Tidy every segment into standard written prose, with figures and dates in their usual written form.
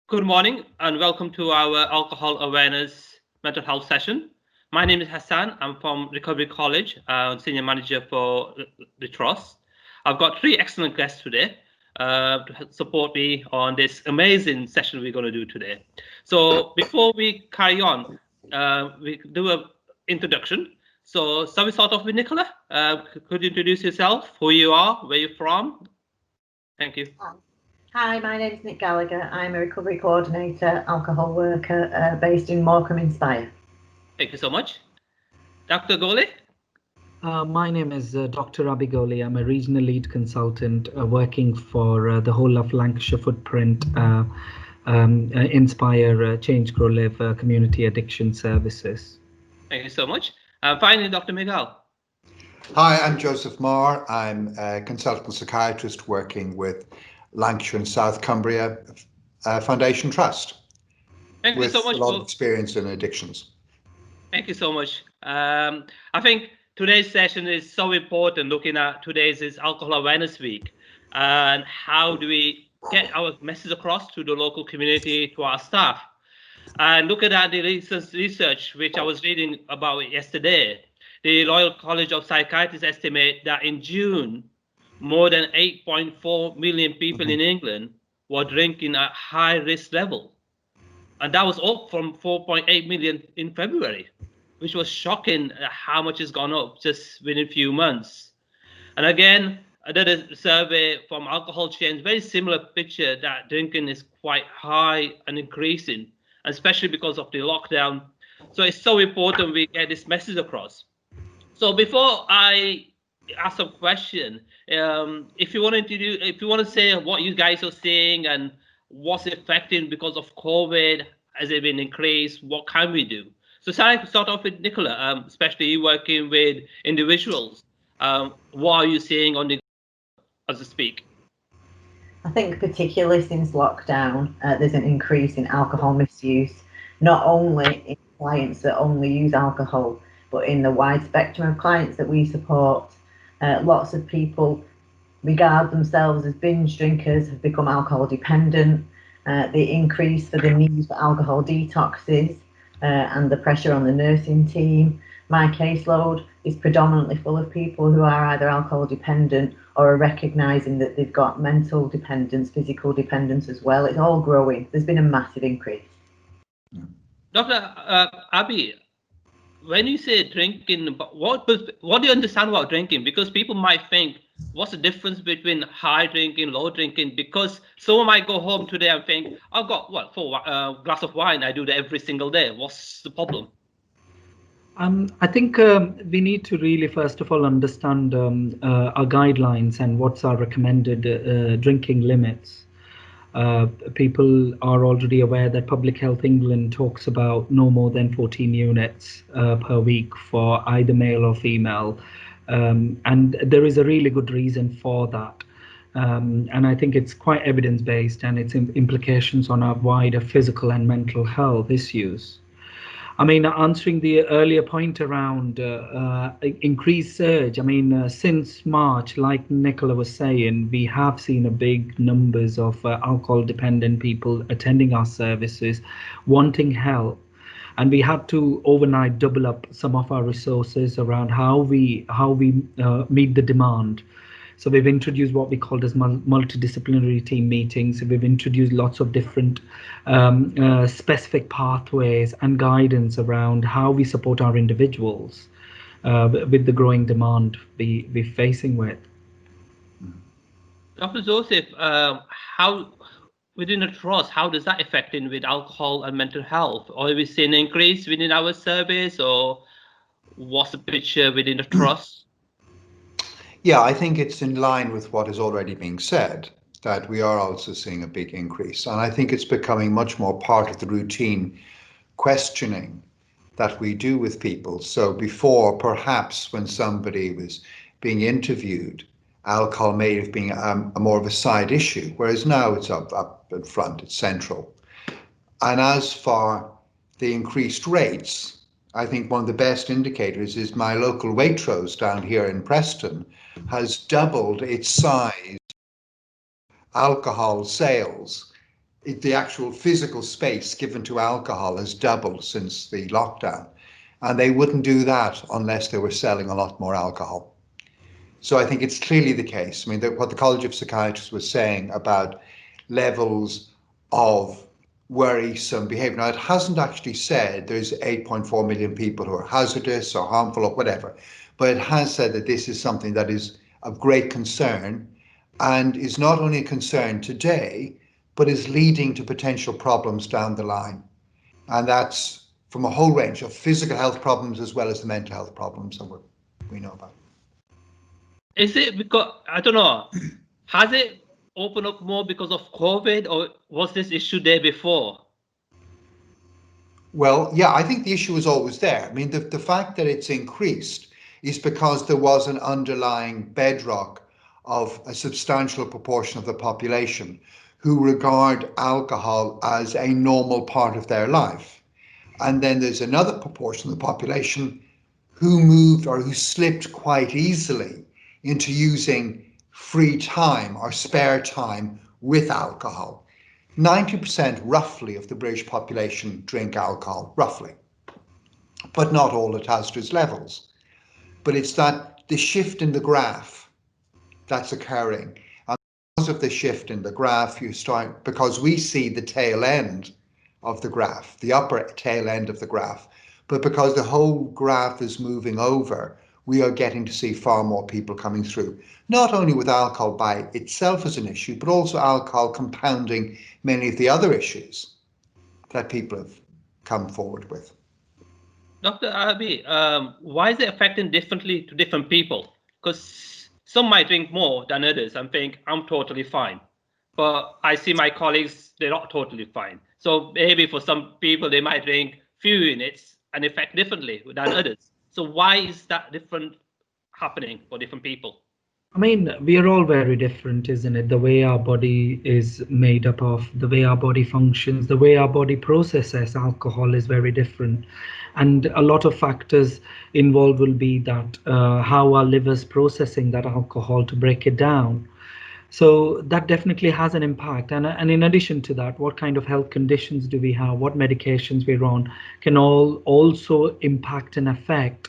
Good morning and welcome to our alcohol awareness mental health session. My name is Hasan. I'm from Recovery College, senior manager for the trust. I've got three excellent guests today to support me on this amazing session we're going to do today. So before we carry on, we do an introduction. So we start off with Nicola. Could you introduce yourself, who you are, where you're from? Thank you. Hi, my name is Nicola Gallagher. I'm a recovery coordinator, alcohol worker based in Morecambe Inspire. Thank you so much. Dr. Goli? My name is Dr. Abi Goli. I'm a regional lead consultant working for the whole of Lancashire footprint, Inspire, Change, Grow, Live community addiction services. Thank you so much. Finally, Dr. Meagher. Hi, I'm Joseph Moore. I'm a consultant psychiatrist working with Lancashire and South Cumbria Foundation Trust. Thank you so much. With a lot of experience in addictions. Thank you so much. I think today's session is so important, looking at today's is Alcohol Awareness Week, and how do we get our message across to the local community, to our staff. And looking at the recent research, which I was reading about yesterday, the Royal College of Psychiatrists estimate that in June, more than 8.4 million people in England were drinking at high risk level. And that was up from 4.8 million in February, which was shocking how much has gone up just within a few months. And again, I did a survey from Alcohol Change, very similar picture that drinking is quite high and increasing, especially because of the lockdown. So it's so important we get this message across. So before I ask a question, if you want to say what you guys are seeing and what's affecting because of COVID, has it been increased? What can we do? So start off with Nicola, especially you working with individuals. What are you seeing on the as I speak? I think particularly since lockdown, there's an increase in alcohol misuse, not only in clients that only use alcohol, but in the wide spectrum of clients that we support. Lots of people regard themselves as binge drinkers, have become alcohol dependent. The increase for the need for alcohol detoxes and the pressure on the nursing team. My caseload is predominantly full of people who are either alcohol dependent or are recognising that they've got mental dependence, physical dependence as well. It's all growing. There's been a massive increase. Dr. Abi, when you say drinking, what do you understand about drinking? Because people might think, what's the difference between high drinking, low drinking? Because someone might go home today and think, I've got four glass of wine. I do that every single day. What's the problem? I think we need to really, first of all, understand our guidelines and what's our recommended drinking limits. People are already aware that Public Health England talks about no more than 14 units per week for either male or female. And there is a really good reason for that. And I think it's quite evidence-based, and its implications on our wider physical and mental health issues. I mean, answering the earlier point around increased surge, I mean, since March, like Nicola was saying, we have seen a big numbers of alcohol-dependent people attending our services, wanting help. And we had to overnight double up some of our resources around how we meet the demand. So we've introduced what we called as multidisciplinary team meetings. We've introduced lots of different specific pathways and guidance around how we support our individuals with the growing demand we're facing with. Dr. Joseph, how within a trust, how does that affect in with alcohol and mental health? Are we seeing an increase within our service, or what's the picture within the trust? Yeah, I think it's in line with what is already being said, that we are also seeing a big increase. And I think it's becoming much more part of the routine questioning that we do with people. So before, perhaps when somebody was being interviewed, alcohol may have been a more of a side issue, whereas now it's up in front, it's central. And as for the increased rates, I think one of the best indicators is my local Waitrose down here in Preston has doubled its size alcohol sales the actual physical space given to alcohol has doubled since the lockdown. And they wouldn't do that unless they were selling a lot more alcohol. So I think it's clearly the case. I mean, what the College of Psychiatrists was saying about levels of worrisome behavior. Now, it hasn't actually said there's 8.4 million people who are hazardous or harmful or whatever, but it has said that this is something that is of great concern and is not only a concern today, but is leading to potential problems down the line. And that's from a whole range of physical health problems as well as the mental health problems that we know about. Is it because, I don't know, has it opened up more because of COVID, or was this issue there before? Well, yeah, I think the issue was always there. I mean, the fact that it's increased is because there was an underlying bedrock of a substantial proportion of the population who regard alcohol as a normal part of their life. And then there's another proportion of the population who moved or who slipped quite easily into using free time or spare time with alcohol. 90% roughly of the British population drink alcohol, roughly, but not all at hazardous levels. But it's that the shift in the graph that's occurring. And because of the shift in the graph, because we see the tail end of the graph, the upper tail end of the graph, but because the whole graph is moving over, we are getting to see far more people coming through, not only with alcohol by itself as an issue, but also alcohol compounding many of the other issues that people have come forward with. Dr. Abi, why is it affecting differently to different people? Because some might drink more than others and think, I'm totally fine. But I see my colleagues, they're not totally fine. So maybe for some people, they might drink few units and affect differently than others. So why is that different happening for different people? I mean, we are all very different, isn't it? The way our body is made up of, the way our body functions, the way our body processes alcohol is very different. And a lot of factors involved will be that how our liver's processing that alcohol to break it down. So that definitely has an impact. And in addition to that, what kind of health conditions do we have? What medications we're on can all also impact and affect.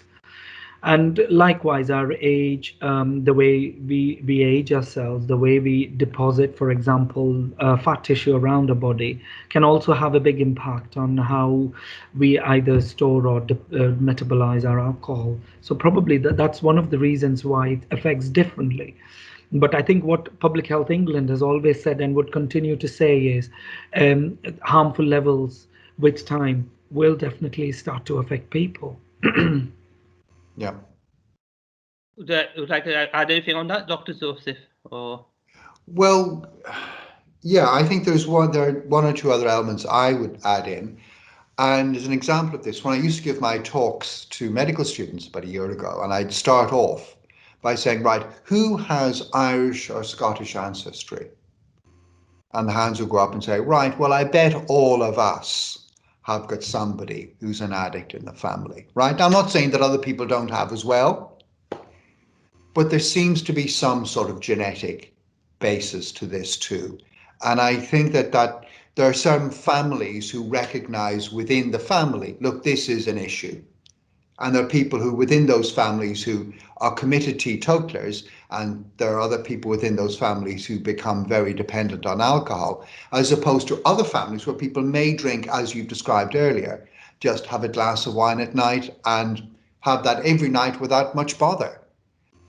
And likewise, our age, the way we age ourselves, the way we deposit, for example, fat tissue around the body, can also have a big impact on how we either store or metabolize our alcohol. So probably that's one of the reasons why it affects differently. But I think what Public Health England has always said and would continue to say is harmful levels with time will definitely start to affect people. Yeah. Would you like to add anything on that, Dr. Joseph? Or? Well, yeah, I think there are one or two other elements I would add in. And as an example of this, when I used to give my talks to medical students about a year ago, and I'd start off by saying, right, who has Irish or Scottish ancestry? And the hands would go up and say, right, well, I bet all of us have got somebody who's an addict in the family, right? Now, I'm not saying that other people don't have as well, but there seems to be some sort of genetic basis to this too. And I think that there are some families who recognize within the family, look, this is an issue. And there are people who within those families who are committed teetotalers, and there are other people within those families who become very dependent on alcohol, as opposed to other families where people may drink, as you've described earlier, just have a glass of wine at night and have that every night without much bother.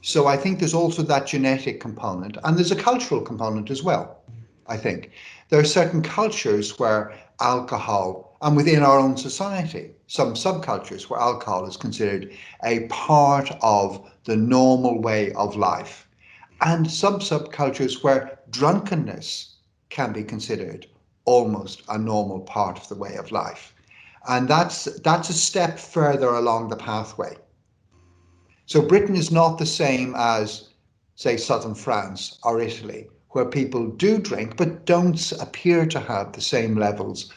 So I think there's also that genetic component, and there's a cultural component as well, I think. There are certain cultures where alcohol, and within our own society, some subcultures where alcohol is considered a part of the normal way of life, and some subcultures where drunkenness can be considered almost a normal part of the way of life. And that's a step further along the pathway. So Britain is not the same as, say, southern France or Italy, where people do drink but don't appear to have the same levels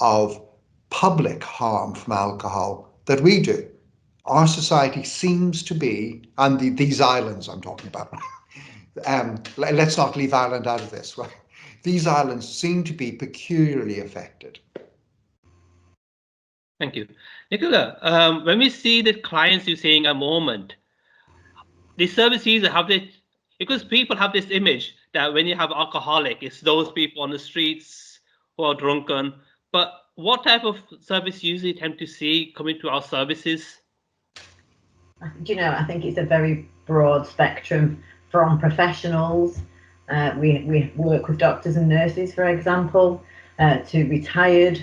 of public harm from alcohol that we do. Our society seems to be, and these islands I'm talking about, let's not leave Ireland out of this, right? these islands seem to be peculiarly affected. Thank you. Nicola, when we see the clients you're seeing at the moment, the service users have this, because people have this image that when you have alcoholic, it's those people on the streets who are drunken. But what type of service users you tend to see coming to our services? I think it's a very broad spectrum from professionals. We work with doctors and nurses, for example, to retired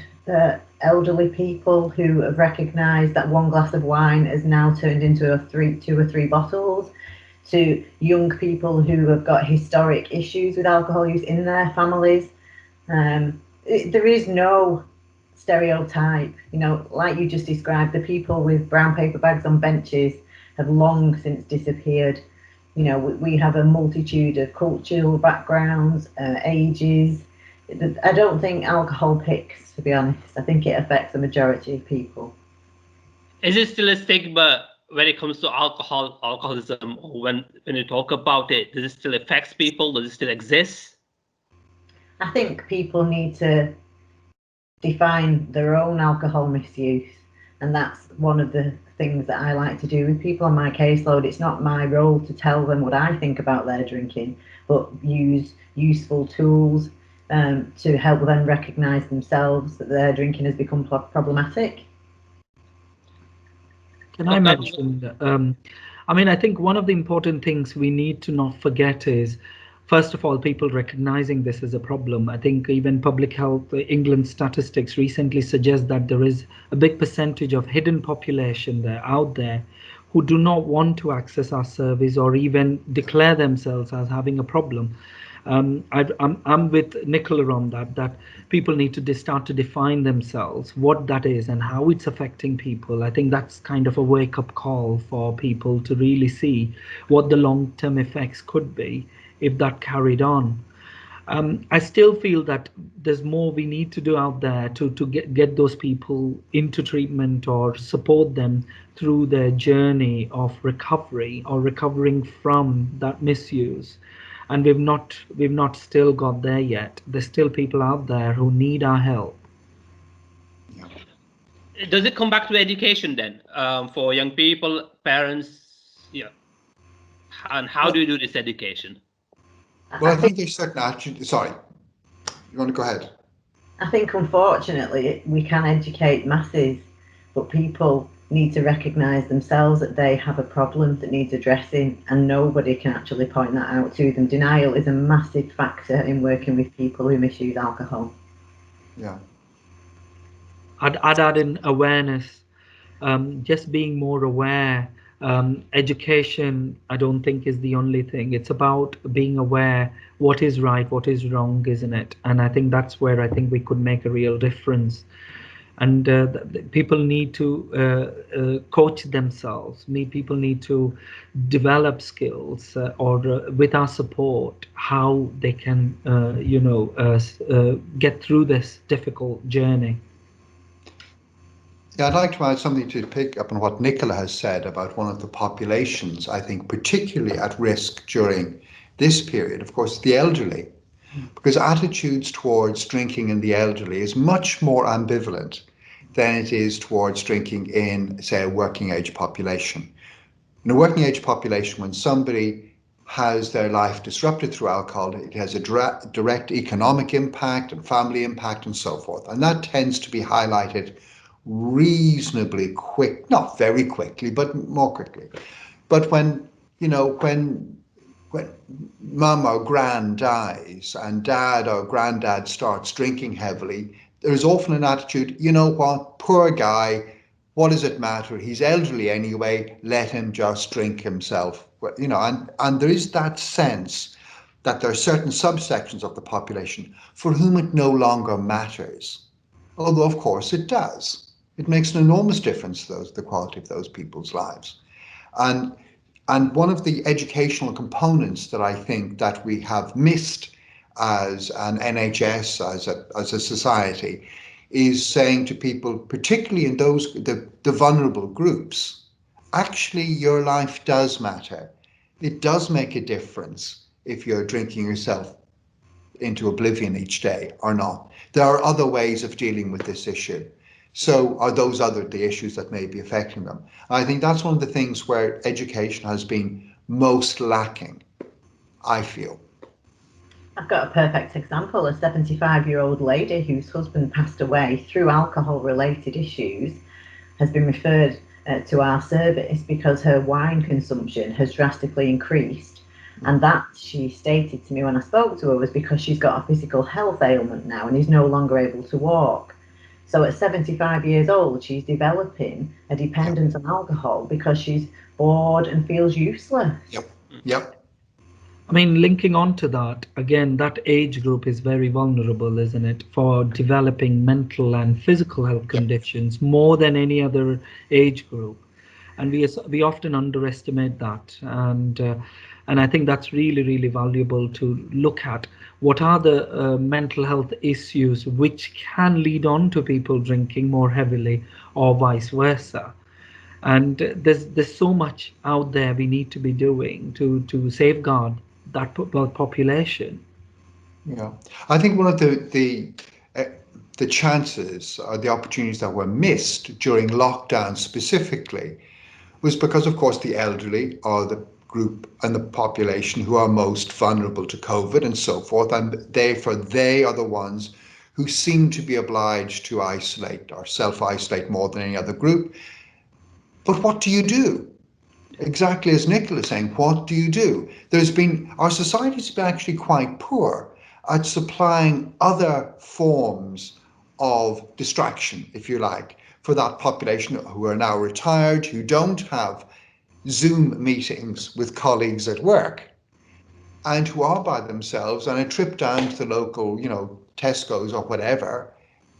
elderly people who have recognised that one glass of wine has now turned into 2 or 3 bottles, to young people who have got historic issues with alcohol use in their families. There is no stereotype, like you just described. The people with brown paper bags on benches have long since disappeared. We have a multitude of cultural backgrounds, ages. I don't think alcohol picks, to be honest. I think it affects the majority of people. Is it still a stigma when it comes to alcoholism, or when you talk about it? Does it still affect people? Does it still exist? I think people need to define their own alcohol misuse, and that's one of the things that I like to do with people on my caseload. It's not my role to tell them what I think about their drinking, but use useful tools to help them recognise themselves that their drinking has become problematic. Can I mention, I think one of the important things we need to not forget is, first of all, people recognizing this as a problem. I think even Public Health England statistics recently suggest that there is a big percentage of hidden population out there who do not want to access our service or even declare themselves as having a problem. I'm with Nicola on that people need to start to define themselves, what that is and how it's affecting people. I think that's kind of a wake-up call for people to really see what the long-term effects could be if that carried on. I still feel that there's more we need to do out there to get those people into treatment or support them through their journey of recovery or recovering from that misuse. And we've not still got there yet. There's still people out there who need our help. Yeah. Does it come back to education then, for young people, parents? Yeah. And how do you do this education? Well, I think there's certain attitudes. Sorry, you want to go ahead? I think, unfortunately, we can educate masses, but people need to recognise themselves that they have a problem that needs addressing, and nobody can actually point that out to them. Denial is a massive factor in working with people who misuse alcohol. Yeah. I'd add in awareness, just being more aware. Education, I don't think, is the only thing. It's about being aware what is right, what is wrong, isn't it? And I think that's where I think we could make a real difference. And people need to coach themselves. People need to develop skills, or with our support, how they can, get through this difficult journey. Yeah, I'd like to add something to pick up on what Nicola has said about one of the populations, I think, particularly at risk during this period, of course, the elderly, because attitudes towards drinking in the elderly is much more ambivalent than it is towards drinking in, say, a working age population. In a working age population, when somebody has their life disrupted through alcohol, it has a direct economic impact and family impact and so forth. And that tends to be highlighted reasonably quick, not very quickly, but more quickly. But when mum or gran dies and dad or granddad starts drinking heavily, there's often an attitude, you know what, poor guy, what does it matter? He's elderly anyway, let him just drink himself. And there is that sense that there are certain subsections of the population for whom it no longer matters. Although, of course, it does. It makes an enormous difference to the quality of those people's lives. And one of the educational components that I think that we have missed as an NHS, as a society, is saying to people, particularly in the vulnerable groups, actually your life does matter. It does make a difference if you're drinking yourself into oblivion each day or not. There are other ways of dealing with this issue. So are those the issues that may be affecting them? I think that's one of the things where education has been most lacking, I feel. I've got a perfect example. A 75-year-old lady whose husband passed away through alcohol-related issues has been referred to our service because her wine consumption has drastically increased. And that, she stated to me when I spoke to her, was because she's got a physical health ailment now and is no longer able to walk. So at 75 years old, she's developing a dependence on alcohol because she's bored and feels useless. Yep. I mean, linking on to that, again, that age group is very vulnerable, isn't it, for developing mental and physical health conditions more than any other age group. And we often underestimate that. And I think that's really, really valuable to look at. What are the mental health issues which can lead on to people drinking more heavily or vice versa? And there's so much out there we need to be doing to safeguard that population. Yeah, I think one of the chances or the opportunities that were missed during lockdown specifically was because, of course, the elderly are the group and the population who are most vulnerable to COVID and so forth, and they are the ones who seem to be obliged to isolate or self-isolate more than any other group. But what do you do? Exactly as Nicola is saying, what do you do? Our society's been actually quite poor at supplying other forms of distraction, if you like, for that population who are now retired, who don't have Zoom meetings with colleagues at work, and who are by themselves, and a trip down to the local, Tesco's or whatever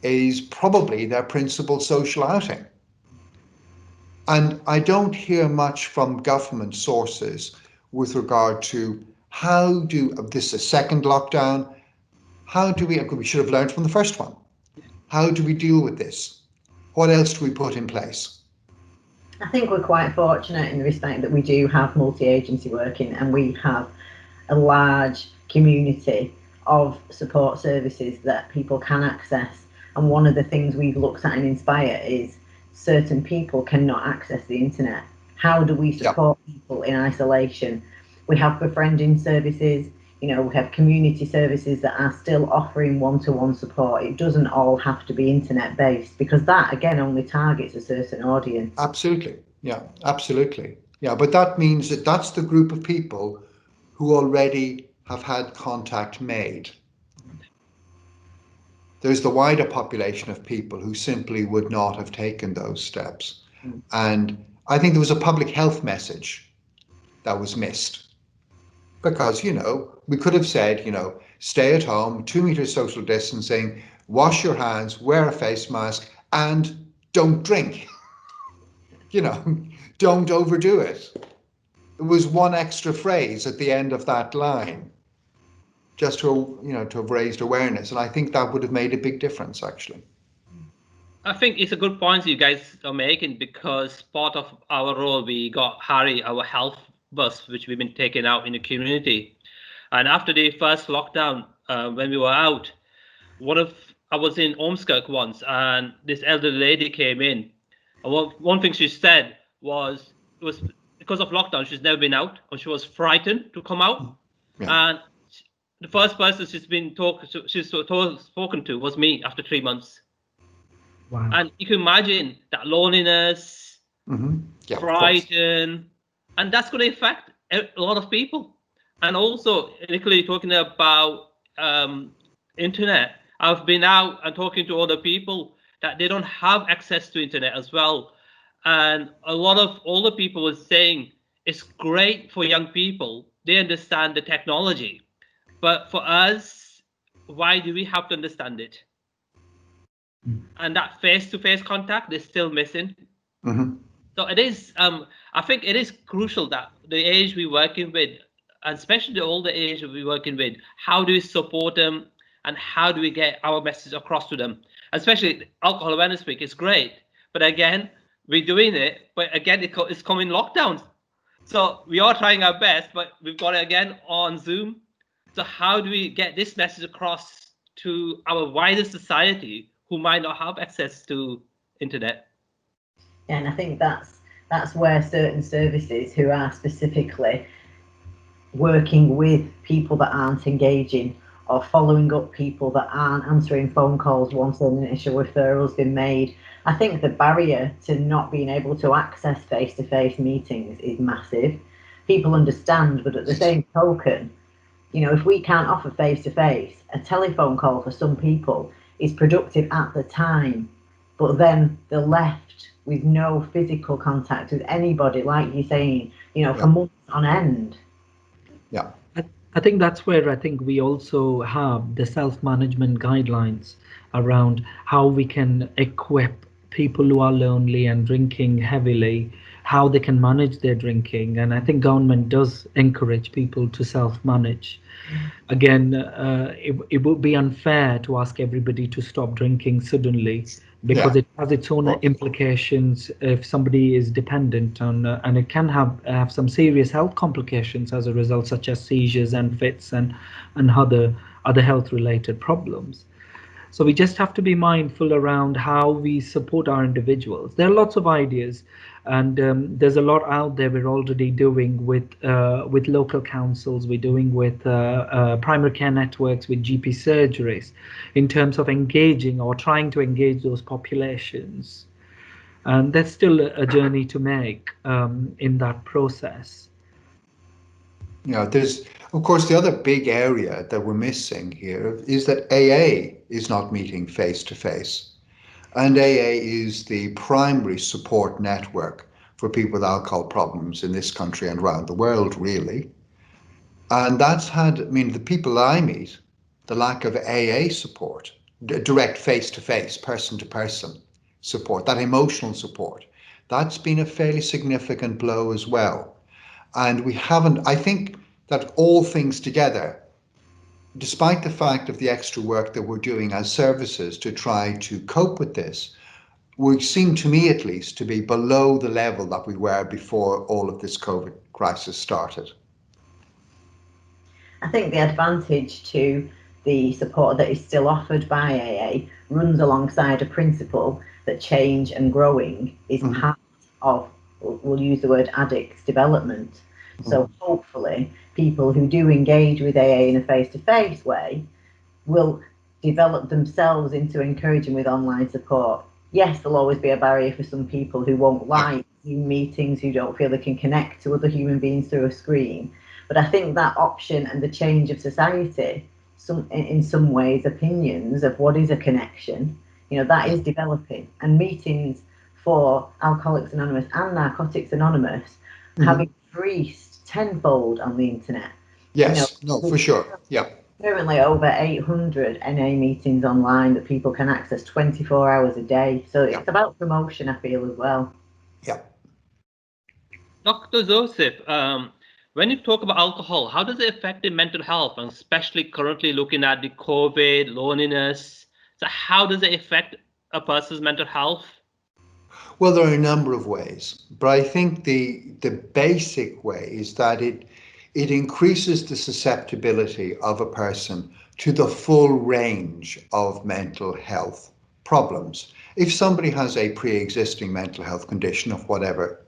is probably their principal social outing. And I don't hear much from government sources with regard to this is a second lockdown, we should have learned from the first one. How do we deal with this? What else do we put in place? I think we're quite fortunate in the respect that we do have multi-agency working and we have a large community of support services that people can access. And one of the things we've looked at in Inspire is certain people cannot access the internet. How do we support people in isolation? We have befriending services, we have community services that are still offering one-to-one support. It doesn't all have to be internet based because that again only targets a certain audience. Absolutely. Yeah, absolutely. Yeah, but that means that that's the group of people who already have had contact made. There's the wider population of people who simply would not have taken those steps. And I think there was a public health message that was missed. Because, we could have said, stay at home, 2 meters social distancing, wash your hands, wear a face mask, and don't drink. Don't overdo it. It was one extra phrase at the end of that line, just to have raised awareness. And I think that would have made a big difference, actually. I think it's a good point you guys are making because part of our role, we got Harry, our health bus, which we've been taking out in the community. And after the first lockdown, when we were out, I was in Ormskirk once, and this elderly lady came in. And one thing she said was it was because of lockdown, she's never been out, and she was frightened to come out. Yeah. And the first person she's spoken to was me after 3 months. Wow. And you can imagine that loneliness, frightened, and that's going to affect a lot of people. And also, Nicola, talking about internet. I've been out and talking to other people that they don't have access to internet as well. And a lot of older people were saying it's great for young people. They understand the technology. But for us, why do we have to understand it? And that face-to-face contact is still missing. So it is, I think it is crucial that the age we're working with, and especially the older age we're working with, how do we support them and how do we get our message across to them? Especially Alcohol Awareness Week is great, but again, we're doing it, but again, it's coming lockdowns. So we are trying our best, but we've got it again on Zoom. So how do we get this message across to our wider society who might not have access to internet? And I think that's where certain services who are specifically working with people that aren't engaging or following up people that aren't answering phone calls once an initial referral's been made. I think the barrier to not being able to access face-to-face meetings is massive. People understand, but at the same token, if we can't offer face-to-face, a telephone call for some people is productive at the time, but then they're left with no physical contact with anybody, like you're saying, for months on end. Yeah. I think that's where I think we also have the self-management guidelines around how we can equip people who are lonely and drinking heavily, how they can manage their drinking. And I think government does encourage people to self-manage. Again, it would be unfair to ask everybody to stop drinking suddenly, because it has its own implications if somebody is dependent on, and it can have some serious health complications as a result, such as seizures and fits and other health related problems. So we just have to be mindful around how we support our individuals. There are lots of ideas, and there's a lot out there we're already doing with local councils. We're doing with primary care networks, with GP surgeries, in terms of engaging or trying to engage those populations. And there's still a journey to make in that process. There's, of course, the other big area that we're missing here is that AA is not meeting face to face. And AA is the primary support network for people with alcohol problems in this country and around the world, really. And that's had, the people I meet, the lack of AA support, direct face to face, person to person support, that emotional support, that's been a fairly significant blow as well. And we haven't, I think that all things together, despite the fact of the extra work that we're doing as services to try to cope with this, we seem to me at least to be below the level that we were before all of this COVID crisis started. I think the advantage to the support that is still offered by AA runs alongside a principle that change and growing is part of, we'll use the word, addicts development. So hopefully people who do engage with AA in a face-to-face way will develop themselves into encouraging with online support. Yes, there'll always be a barrier for some people who won't like Zoom meetings, who don't feel they can connect to other human beings through a screen. But I think that option and the change of society, in some ways, opinions of what is a connection, that is developing. And meetings for Alcoholics Anonymous and Narcotics Anonymous have increased tenfold on the internet. Yes, for sure. Yeah. Currently over 800 NA meetings online that people can access 24 hours a day. So it's about promotion, I feel, as well. Yeah. Dr. Joseph, when you talk about alcohol, how does it affect the mental health, and especially currently looking at the COVID, loneliness? So how does it affect a person's mental health? Well, there are a number of ways, but I think the basic way is that it increases the susceptibility of a person to the full range of mental health problems. If somebody has a pre-existing mental health condition of whatever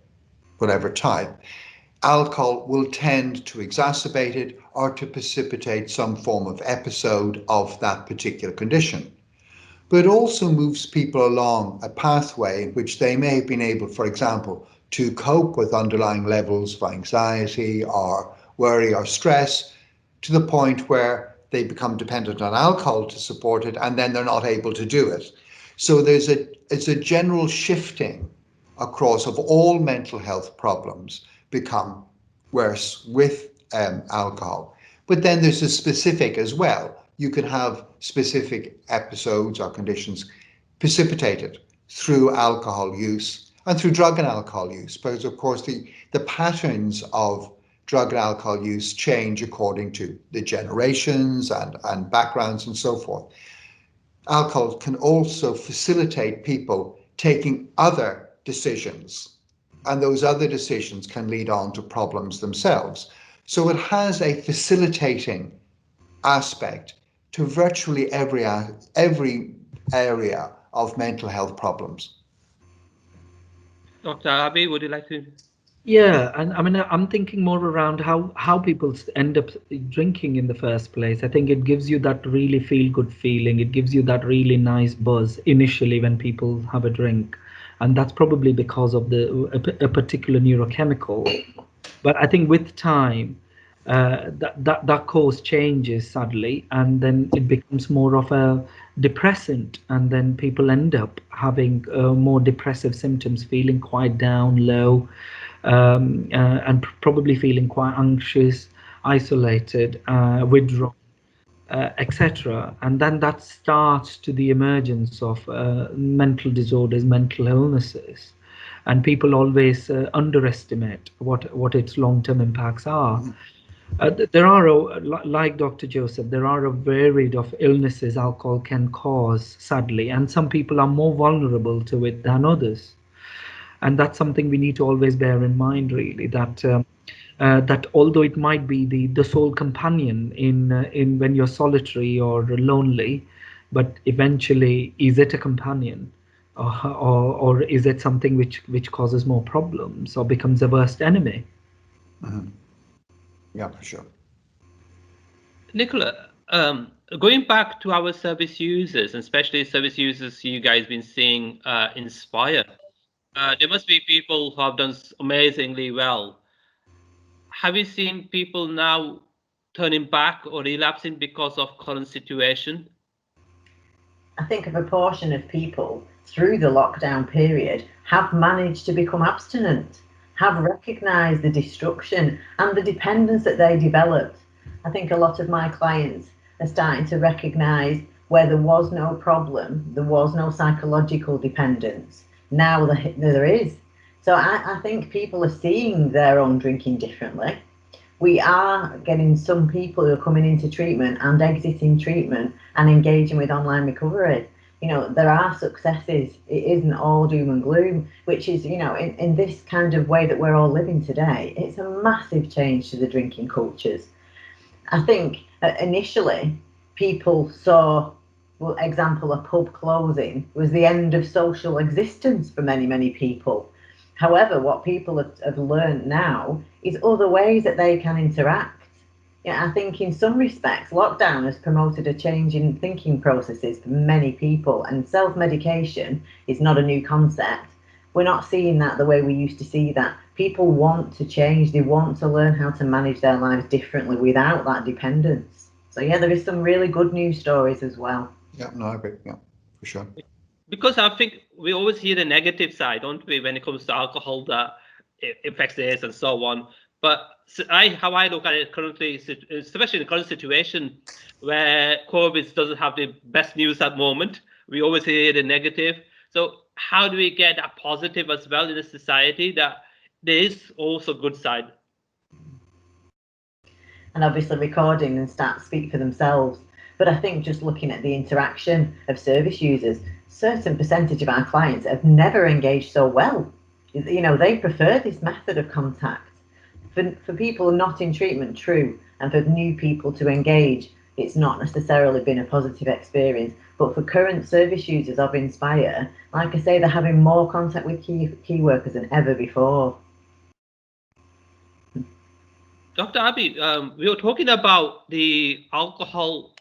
type, alcohol will tend to exacerbate it or to precipitate some form of episode of that particular condition. But it also moves people along a pathway in which they may have been able, for example, to cope with underlying levels of anxiety or worry or stress to the point where they become dependent on alcohol to support it, and then they're not able to do it. So it's a general shifting across of all mental health problems become worse with alcohol. But then there's a specific as well. You can have specific episodes or conditions precipitated through alcohol use and through drug and alcohol use, because of course the patterns of drug and alcohol use change according to the generations and backgrounds and so forth. Alcohol can also facilitate people taking other decisions, and those other decisions can lead on to problems themselves. So it has a facilitating aspect to virtually every area of mental health problems. Dr. Abi, would you like to? Yeah, and I mean, I'm thinking more around how people end up drinking in the first place. I think it gives you that really feel good feeling. It gives you that really nice buzz initially when people have a drink, and that's probably because of a particular neurochemical. But I think with time, that course changes sadly, and then it becomes more of a depressant, and then people end up having more depressive symptoms, feeling quite down, low, and probably feeling quite anxious, isolated, withdrawn, etc. And then that starts to the emergence of mental disorders, mental illnesses, and people always underestimate what its long-term impacts are. There are, like Dr. Joseph, there are a varied of illnesses alcohol can cause, sadly, and some people are more vulnerable to it than others. And that's something we need to always bear in mind, really, that although it might be the sole companion in when you're solitary or lonely, but eventually, is it a companion, or is it something which causes more problems or becomes a worst enemy? Mm-hmm. Yeah, for sure. Nicola, going back to our service users, and especially service users you guys been seeing Inspire, there must be people who have done amazingly well. Have you seen people now turning back or relapsing because of current situation? I think a proportion of people through the lockdown period have managed to become abstinent, have recognised the destruction and the dependence that they developed. I think a lot of my clients are starting to recognise where there was no problem, there was no psychological dependence. Now there is. So I think people are seeing their own drinking differently. We are getting some people who are coming into treatment and exiting treatment and engaging with online recovery. You know, there are successes. It isn't all doom and gloom, which is, you know, in this kind of way that we're all living today, it's a massive change to the drinking cultures. I think initially people saw, well, example, a pub closing was the end of social existence for many, many people. However, what people have learned now is other ways that they can interact. Yeah, I think in some respects, lockdown has promoted a change in thinking processes for many people, and self-medication is not a new concept. We're not seeing that the way we used to see that. People want to change, they want to learn how to manage their lives differently without that dependence. So yeah, there is some really good news stories as well. Yeah, no, I agree. Yeah, for sure. Because I think we always hear the negative side, don't we, when it comes to alcohol, that it affects this and so on. But how I look at it currently, especially in the current situation where COVID doesn't have the best news at the moment, we always hear the negative. So how do we get that positive as well in a society that there is also good side? And obviously recording and stats speak for themselves. But I think just looking at the interaction of service users, certain percentage of our clients have never engaged so well. You know, they prefer this method of contact. For people not in treatment, true, and for new people to engage, it's not necessarily been a positive experience. But for current service users of Inspire, like I say, they're having more contact with key workers than ever before. Dr. Abi, we were talking about the alcohol,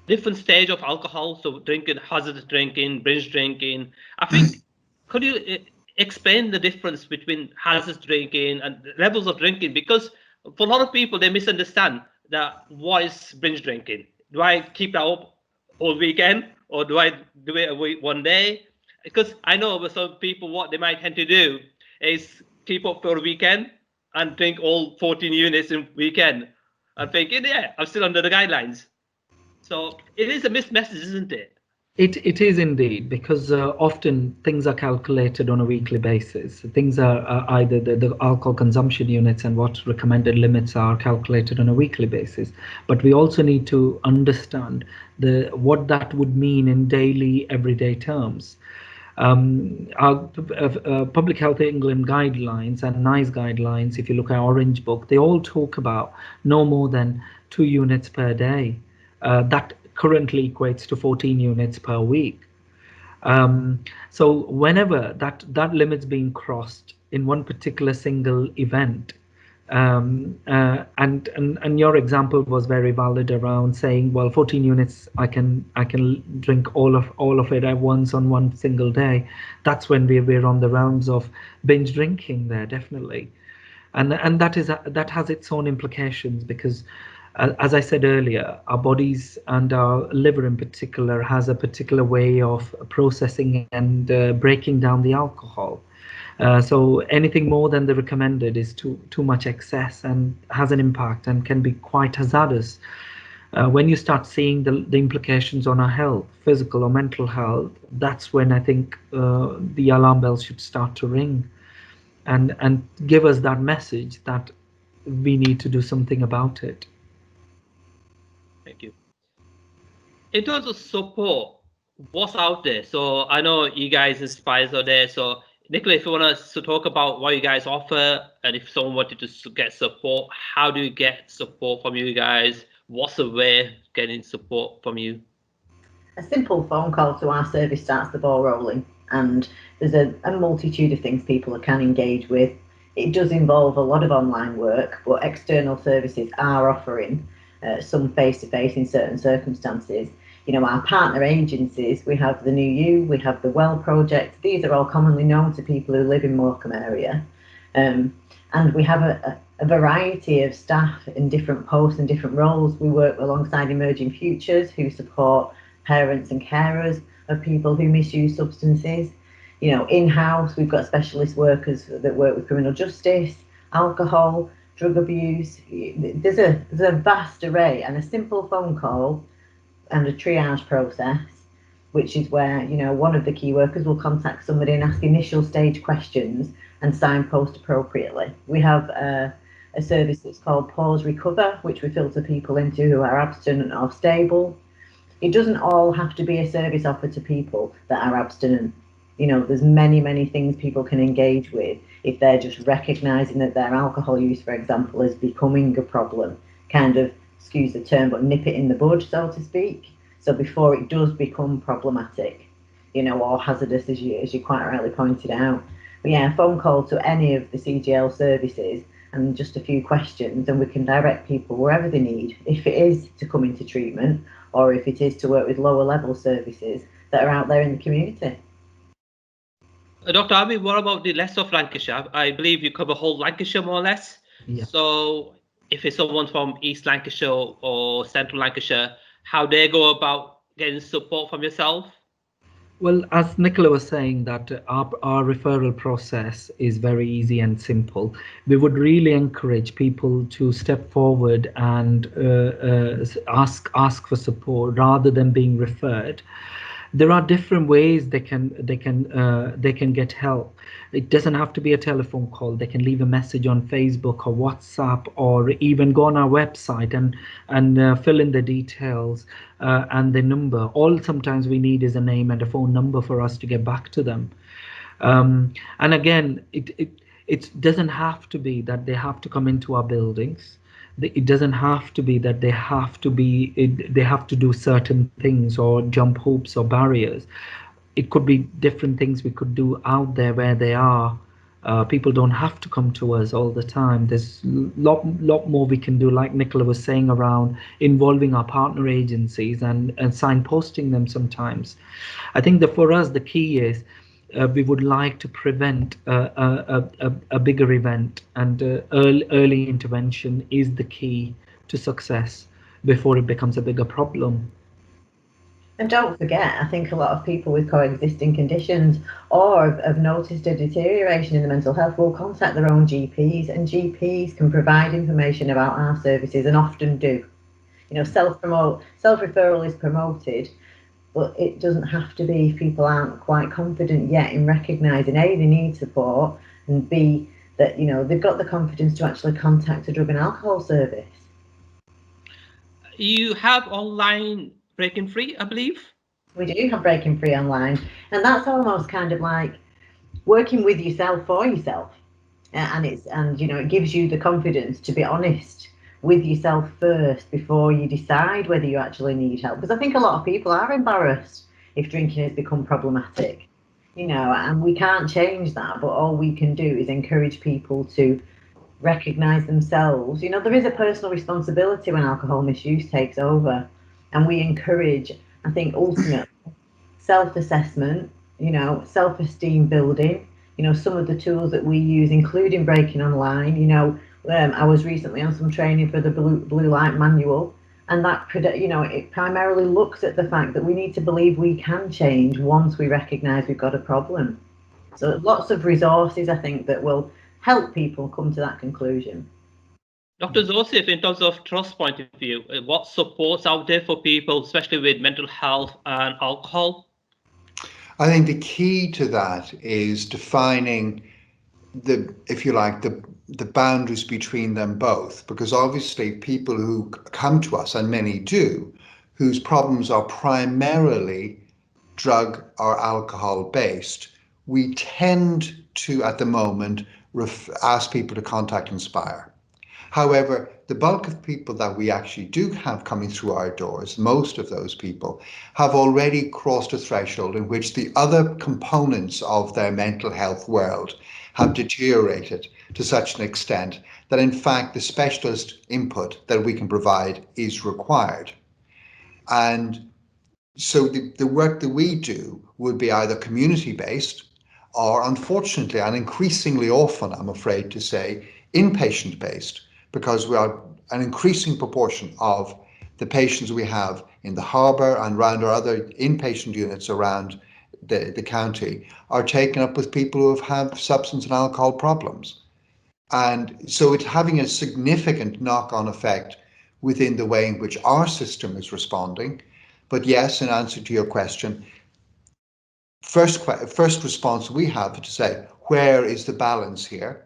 different stage of alcohol, so drinking, hazardous drinking, binge drinking. I think, could you explain the difference between hazardous drinking and levels of drinking? Because for a lot of people, they misunderstand that what is binge drinking. Do I keep that up all weekend, or do I do it one day? Because I know with some people, what they might tend to do is keep up for a weekend and drink all 14 units in weekend and thinking, yeah, I'm still under the guidelines. So it is a mixed message, isn't it? It is indeed, because often things are calculated on a weekly basis. Things are either the alcohol consumption units and what recommended limits are calculated on a weekly basis. But we also need to understand what that would mean in daily, everyday terms. Our Public Health England guidelines and NICE guidelines, if you look at Orange Book, they all talk about no more than 2 units per day. That currently equates to 14 units per week. So whenever that limit's being crossed in one particular single event, and your example was very valid around saying, well, 14 units, I can drink all of it at once on one single day. That's when we're on the realms of binge drinking there, definitely, and that has its own implications, because as I said earlier, our bodies and our liver in particular has a particular way of processing and breaking down the alcohol. So anything more than the recommended is too much excess and has an impact and can be quite hazardous. When you start seeing the implications on our health, physical or mental health, that's when I think the alarm bells should start to ring, and give us that message that we need to do something about it. Thank you. In terms of support, what's out there? So I know you guys Inspire are there. So Nicola, if you want us to talk about what you guys offer, and if someone wanted to get support, how do you get support from you guys? What's the way of getting support from you? A simple phone call to our service starts the ball rolling, and there's a multitude of things people can engage with. It does involve a lot of online work, but external services are offering some face-to-face in certain circumstances. You know, our partner agencies, we have the New You, we have the Well Project. These are all commonly known to people who live in Morecambe area. And we have a variety of staff in different posts and different roles. We work alongside Emerging Futures, who support parents and carers of people who misuse substances. You know, in-house, we've got specialist workers that work with criminal justice, alcohol, drug abuse. There's a vast array, and a simple phone call and a triage process, which is where, you know, one of the key workers will contact somebody and ask initial stage questions and signpost appropriately. We have a service that's called Pause Recover, which we filter people into who are abstinent or stable. It doesn't all have to be a service offered to people that are abstinent. You know, there's many things people can engage with if they're just recognising that their alcohol use, for example, is becoming a problem. Kind of, excuse the term, but nip it in the bud, so to speak. So before it does become problematic, you know, or hazardous, as you quite rightly pointed out. But yeah, a phone call to any of the CGL services and just a few questions, and we can direct people wherever they need, if it is to come into treatment or if it is to work with lower level services that are out there in the community. Dr. Abi, what about the rest of Lancashire? I believe you cover whole Lancashire more or less. Yeah. So if it's someone from East Lancashire or Central Lancashire, how they go about getting support from yourself? Well, as Nicola was saying, that our referral process is very easy and simple. We would really encourage people to step forward and ask for support rather than being referred. There are different ways they can get help. It doesn't have to be a telephone call. They can leave a message on Facebook or WhatsApp, or even go on our website and fill in the details and the number. All sometimes we need is a name and a phone number for us to get back to them. And again, it doesn't have to be that they have to come into our buildings. It doesn't have to be that they have to do certain things or jump hoops or barriers. It could be different things we could do out there where they are. People don't have to come to us all the time. There's a lot more we can do, like Nicola was saying, around involving our partner agencies and signposting them sometimes. I think that for us the key is we would like to prevent a bigger event, and early intervention is the key to success before it becomes a bigger problem. And don't forget, I think a lot of people with coexisting conditions or have noticed a deterioration in the mental health will contact their own GPs, and GPs can provide information about our services and often do. You know, self-referral is promoted, but it doesn't have to be if people aren't quite confident yet in recognising A, they need support, and B, that, you know, they've got the confidence to actually contact a drug and alcohol service. You have online breaking free, I believe. We do have Breaking Free online, and that's almost kind of like working with yourself for yourself, and it gives you the confidence to be honest with yourself first before you decide whether you actually need help. Because I think a lot of people are embarrassed if drinking has become problematic, and we can't change that, but all we can do is encourage people to recognize themselves. There is a personal responsibility when alcohol misuse takes over, and we encourage, I think, ultimately self-assessment, self-esteem building, some of the tools that we use, including breaking online. I was recently on some training for the blue light manual, and that it primarily looks at the fact that we need to believe we can change once we recognize we've got a problem. So lots of resources, I think, that will help people come to that conclusion. Dr. Joseph, in terms of trust point of view, what supports out there for people, especially with mental health and alcohol? I think the key to that is defining the boundaries between them both, because obviously people who come to us, and many do, whose problems are primarily drug or alcohol based, we tend to, at the moment, ask people to contact Inspire. However, the bulk of people that we actually do have coming through our doors, most of those people have already crossed a threshold in which the other components of their mental health world have deteriorated to such an extent that, in fact, the specialist input that we can provide is required. And so the work that we do would be either community-based or, unfortunately, and increasingly often, I'm afraid to say, inpatient-based, because we are an increasing proportion of the patients we have in the harbour and around our other inpatient units around the county are taken up with people who have substance and alcohol problems. And so it's having a significant knock-on effect within the way in which our system is responding. But yes, in answer to your question, first response we have to say, where is the balance here?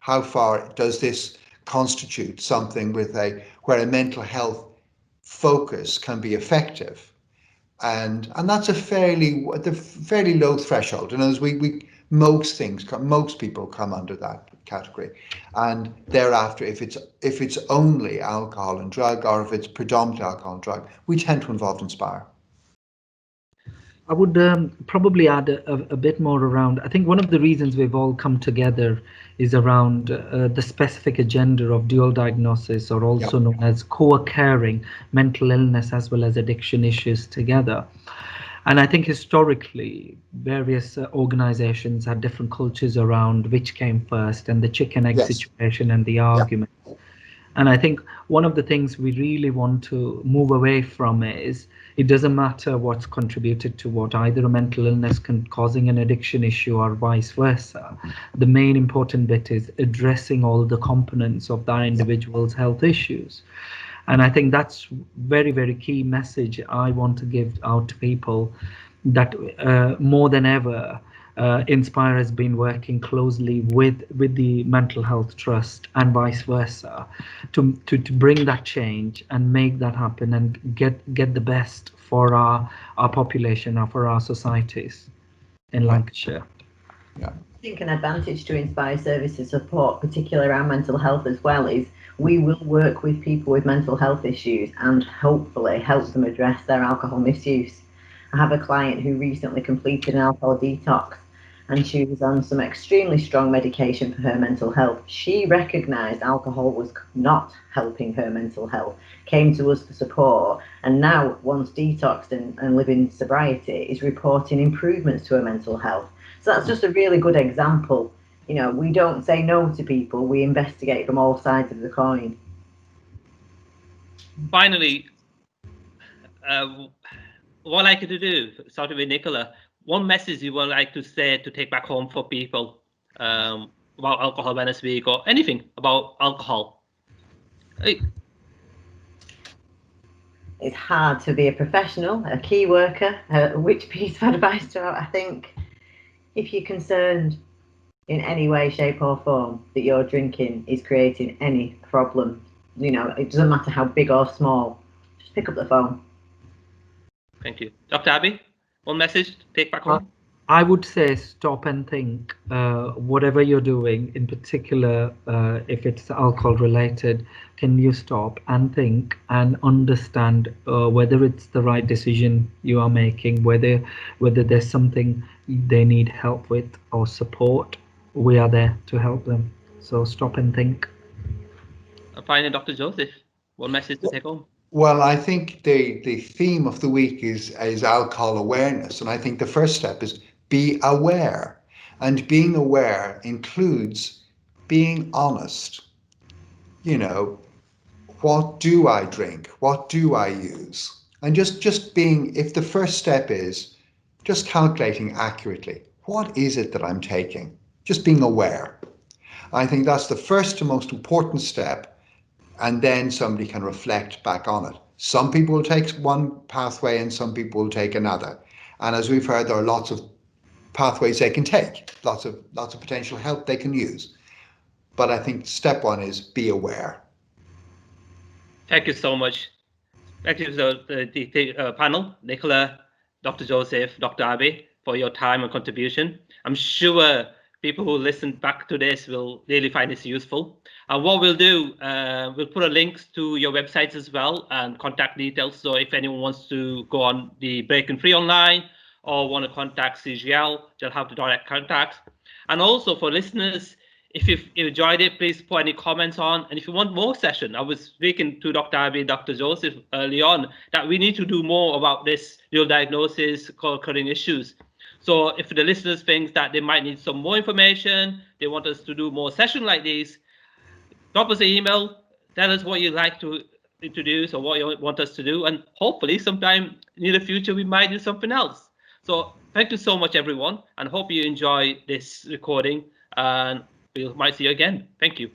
How far does this constitute something where a mental health focus can be effective? And that's a fairly low threshold. And as most people come under that category. And thereafter, if it's only alcohol and drug, or if it's predominantly alcohol and drug, we tend to involve Inspire. I would probably add a bit more around. I think one of the reasons we've all come together is around the specific agenda of dual diagnosis, or also known as co-occurring mental illness as well as addiction issues together. And I think historically, various organizations had different cultures around which came first, and the chicken egg situation and the argument. And I think one of the things we really want to move away from is it doesn't matter what's contributed to what, either a mental illness causing an addiction issue or vice versa. The main important bit is addressing all the components of that individual's health issues. And I think that's very, very key message I want to give out to people, that more than ever, Inspire has been working closely with the Mental Health Trust and vice versa to bring that change and make that happen and get the best for our population or for our societies in Lancashire. I think an advantage to Inspire services support, particularly around mental health as well, is we will work with people with mental health issues and hopefully help them address their alcohol misuse. I have a client who recently completed an alcohol detox, and she was on some extremely strong medication for her mental health. She recognised alcohol was not helping her mental health, came to us for support, and now, once detoxed and living sobriety, is reporting improvements to her mental health. So that's just a really good example. We don't say no to people, we investigate from all sides of the coin. Finally, what I'd like you to do, starting with Nicola, one message you would like to say to take back home for people about Alcohol Awareness Week, or anything about alcohol? It's hard to be a professional, a key worker. Which piece of advice do I think? If you're concerned in any way, shape or form that your drinking is creating any problem, it doesn't matter how big or small, just pick up the phone. Thank you. Dr. Abi, one message to take back home? I would say stop and think. Whatever you're doing, in particular, if it's alcohol related, can you stop and think and understand whether it's the right decision you are making, whether there's something they need help with or support. We are there to help them. So stop and think. And finally, Dr. Joseph, one message to take home? Well, I think the theme of the week is alcohol awareness. And I think the first step is be aware. And being aware includes being honest. You know, what do I drink? What do I use? And just being, if the first step is just calculating accurately, what is it that I'm taking? Just being aware. I think that's the first and most important step. And then somebody can reflect back on it. Some people will take one pathway and some people will take another. And as we've heard, there are lots of pathways they can take, lots of potential help they can use. But I think step one is be aware. Thank you so much. Thank you to the panel, Nicola, Dr. Joseph, Dr. Abi, for your time and contribution. I'm sure people who listen back to this will really find this useful. And what we'll do, we'll put a links to your websites as well and contact details. So if anyone wants to go on the Breaking Free online or want to contact CGL, they'll have the direct contacts. And also for listeners, if you've enjoyed it, please put any comments on. And if you want more session, I was speaking to Dr. Abi, Dr. Joseph early on, that we need to do more about this dual diagnosis, co-occurring issues. So if the listeners think that they might need some more information, they want us to do more sessions like these, drop us an email, tell us what you'd like to introduce or what you want us to do. And hopefully sometime in the future, we might do something else. So thank you so much, everyone, and hope you enjoy this recording. And we might see you again. Thank you.